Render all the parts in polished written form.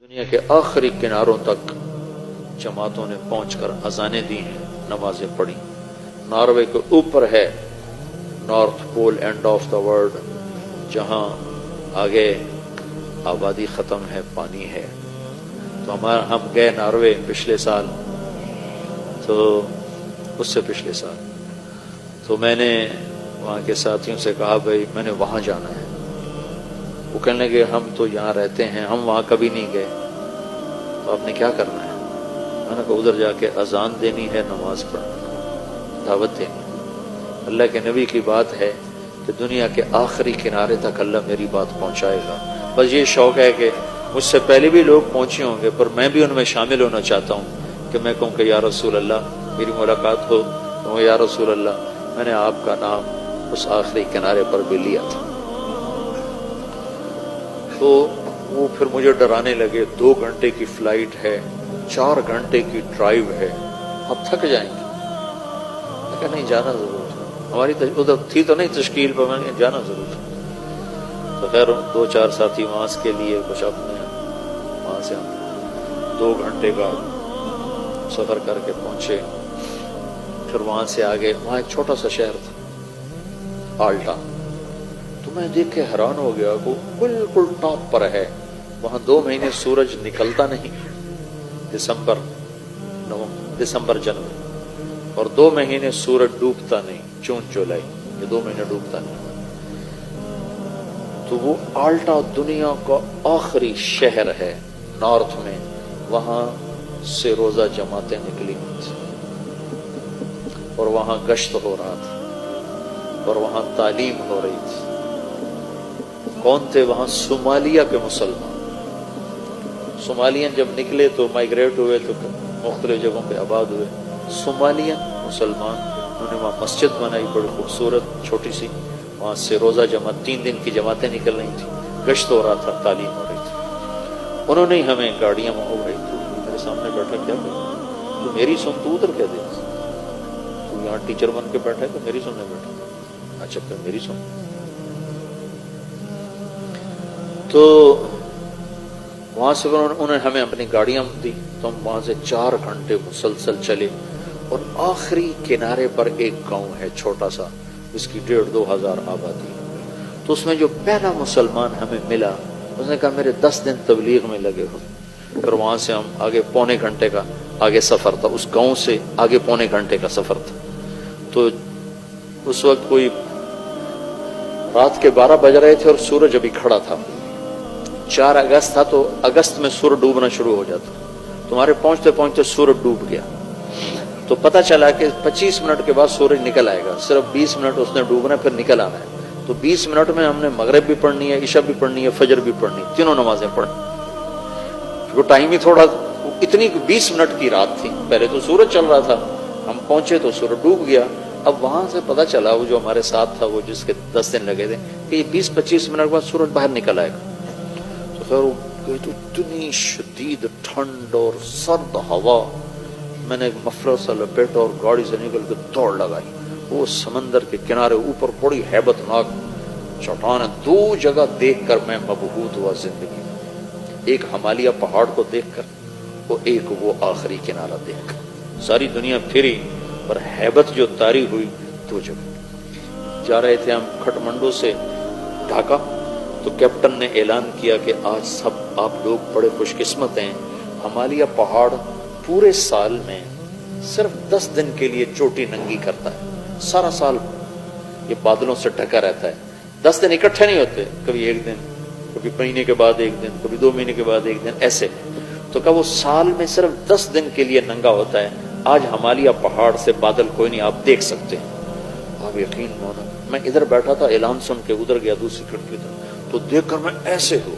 دنیا کے آخری کناروں تک جماعتوں نے پہنچ کر اذانیں دی ہیں، نمازیں پڑھی۔ ناروے کے اوپر ہے North Pole end of the world, جہاں آگے آبادی ختم ہے، پانی ہے۔ تو ہم گئے ناروے پچھلے سال، تو اس سے پچھلے سال تو میں نے وہاں کے ساتھیوں سے کہا بھائی میں نے وہاں جانا ہے۔ وہ کہنے لگے ہم تو یہاں رہتے ہیں، ہم وہاں کبھی نہیں گئے، تو آپ نے کیا کرنا ہے؟ میں نے کہا ادھر جا کے اذان دینی ہے، نماز پڑھنا، دعوت دینی ہے۔ اللہ کے نبی کی بات ہے کہ دنیا کے آخری کنارے تک اللہ میری بات پہنچائے گا۔ بس یہ شوق ہے کہ مجھ سے پہلے بھی لوگ پہنچے ہوں گے، پر میں بھی ان میں شامل ہونا چاہتا ہوں کہ میں کہوں کہ یا رسول اللہ میری ملاقات ہو، تو یا رسول اللہ میں نے آپ کا نام اس آخری کنارے پر بھی لیا تھا۔ تو وہ پھر مجھے ڈرانے لگے، 2 گھنٹے کی فلائٹ ہے، 4 گھنٹے کی ڈرائیو ہے، آپ تھک جائیں گے۔ میں کہا نہیں، جانا ضرور ہے، ہماری ادھر تھی تو نہیں تشکیل پر، میں نے جانا ضرور ہے۔ تو خیر 2-4 ساتھی وہاں کے لیے کچھ اپنے، وہاں سے ہم 2 گھنٹے کا سفر کر کے پہنچے۔ پھر وہاں سے آگے، وہاں ایک چھوٹا سا شہر تھا آلٹا، تو میں دیکھ کے حیران ہو گیا، وہ بالکل ٹاپ پر ہے۔ وہاں 2 مہینے سورج نکلتا نہیں، دسمبر جنوری، اور 2 مہینے سورج ڈوبتا نہیں، جون جولائی، یہ 2 مہینے ڈوبتا نہیں۔ تو وہ آلٹا دنیا کا آخری شہر ہے نارتھ میں، وہاں سے روزہ جماعتیں نکلی ہوئی تھی، اور وہاں گشت ہو رہا تھا، اور وہاں تعلیم ہو رہی تھی۔ کون تھے وہاں؟ صومالیہ کے مسلمان۔ صومالین جب نکلے تو مائیگریٹ ہوئے تو مختلف جگہوں پہ آباد ہوئے۔ صومالین مسلمان، انہوں نے وہاں مسجد بنائی بڑی خوبصورت چھوٹی سی، وہاں سے روزہ جماعت 3 دن کی جماعتیں نکل رہی تھیں، گشت ہو رہا تھا، تعلیم ہو رہی تھی۔ انہوں نے ہمیں گاڑیاں وہاں اڑائی تھی، میرے سامنے بیٹھا، کیا کہ تو میری سن، تو ادھر کیا دے، تو یہاں ٹیچر بن کے بیٹھا ہے تو میری سننے بیٹھا، اچھا پھر میری سن۔ تو وہاں سے انہوں نے ہمیں اپنی گاڑیاں دی، تو ہم وہاں سے 4 گھنٹے مسلسل چلے، اور آخری کنارے پر ایک گاؤں ہے چھوٹا سا، اس کی 1,500-2 ہزار آبادی۔ تو اس میں جو پہلا مسلمان ہمیں ملا، اس نے کہا میرے 10 دن تبلیغ میں لگے ہو۔ پھر وہاں سے ہم آگے 1.25 گھنٹے کا آگے سفر تھا، اس گاؤں سے آگے 1.25 گھنٹے کا سفر تھا۔ تو اس وقت کوئی رات کے 12 بج رہے تھے اور سورج ابھی کھڑا تھا، 4 اگست تھا، تو اگست میں سورج ڈوبنا شروع ہو جاتا، تمہارے پہنچتے پہنچتے سورج ڈوب گیا۔ تو پتہ چلا کہ 25 منٹ کے بعد سورج نکل آئے گا، صرف 20 منٹ اس نے ڈوبنا ہے، پھر نکل آنا ہے۔ تو 20 منٹ میں ہم نے مغرب بھی پڑھنی ہے، عشاء بھی پڑھنی ہے، فجر بھی پڑھنی، تینوں نمازیں پڑھنی۔ کیونکہ ٹائم ہی تھوڑا، اتنی 20 منٹ کی رات تھی، پہلے تو سورج چل رہا تھا، ہم پہنچے تو سورج ڈوب گیا۔ اب وہاں سے پتہ چلا، وہ جو ہمارے ساتھ تھا، وہ جس کے 10 دن لگے تھے، کہ یہ 20-25 منٹ بعد سورج باہر نکل آئے گا۔ تو خیر تو اتنی شدید ٹھنڈ اور سرد ہوا، میں نے مفلر سے لپیٹا اور گاڑی سے نکل کے دوڑ لگائی۔ وہ سمندر کے کنارے اوپر بڑی ہیبت ناک چٹان، 2 جگہ دیکھ کر میں مبہوت ہوا زندگی میں، ایک ہمالیہ پہاڑ کو دیکھ کر، اور ایک وہ آخری کنارہ دیکھ کر۔ ساری دنیا پھری، پر ہیبت جو طاری ہوئی 2 جگہ۔ جا رہے تھے ہم کھٹمنڈو سے ڈھاکہ، تو کیپٹن نے اعلان کیا کہ آج سب آپ لوگ بڑے خوش قسمت ہیں، ہمالیہ پہاڑ پورے سال میں صرف 10 دن کے لیے چوٹی ننگی کرتا ہے، سارا سال یہ بادلوں سے ڈھکا رہتا ہے، 10 دن اکٹھے نہیں ہوتے، کبھی 1 دن، کبھی مہینے کے بعد 1 دن، کبھی 2 مہینے کے بعد 1 دن، ایسے۔ تو کہا وہ سال میں صرف 10 دن کے لیے ننگا ہوتا ہے، آج ہمالیہ پہاڑ سے بادل کوئی نہیں، آپ دیکھ سکتے ہیں۔ آپ یقین مانو، میں ادھر بیٹھا تھا، اعلان سن کے ادھر گیا دوسری کھڑکی طرف، تو دیکھ کر میں ایسے ہوں،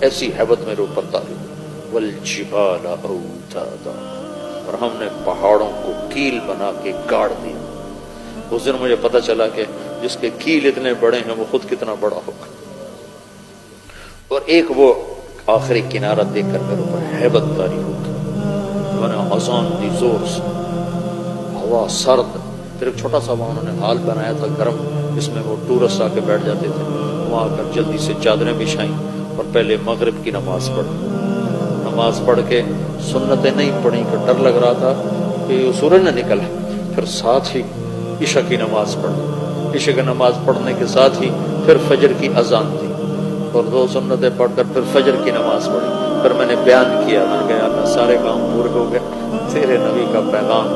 ایسی ہیبت میرے اوپر طاری ہوئی۔ والجبال اوتادا، اور ہم نے پہاڑوں کو کیل بنا کے گاڑ دیا۔ اس دن مجھے پتہ چلا کہ جس کے کیل اتنے بڑے ہیں وہ خود کتنا بڑا ہوگا۔ اور ایک وہ آخری کنارہ دیکھ کر میرے اوپر ہیبت طاری ہوگی۔ میں نے اذان دی زور سے، ہوا سرد، پھر ایک چھوٹا سا وہاں انہوں نے ہال بنایا تھا گرم، جس میں وہ ٹورسٹ آ کے بیٹھ جاتے تھے، وہاں آ کر جلدی سے چادریں بچھائیں اور پہلے مغرب کی نماز پڑھی۔ نماز پڑھ کے سنتیں نہیں پڑھی کہ ڈر لگ رہا تھا کہ سورج نہ نکلا، پھر ساتھ ہی عشاء کی نماز پڑھی، عشاء کی نماز پڑھنے کے ساتھ ہی پھر فجر کی اذان دی اور 2 سنتیں پڑھ کر پھر فجر کی نماز پڑھی۔ پھر میں نے بیان کیا، میں نے کہا اللہ سارے کام پورے ہو گئے، تیرے نبی کا پیغام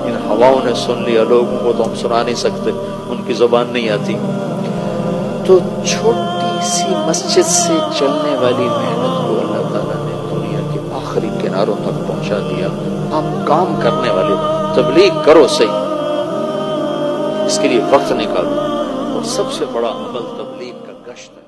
ان ہواؤں نے سن لیا، لوگوں کو تو ہم سنا نہیں سکتے، ان کی زبان نہیں آتی۔ تو چھوٹی سی مسجد سے چلنے والی محنت کو اللہ تعالیٰ نے دنیا کے آخری کناروں تک پہنچا دیا۔ آپ کام کرنے والے تبلیغ کرو صحیح، اس کے لیے وقت نکالو، اور سب سے بڑا عمل تبلیغ کا گشت ہے۔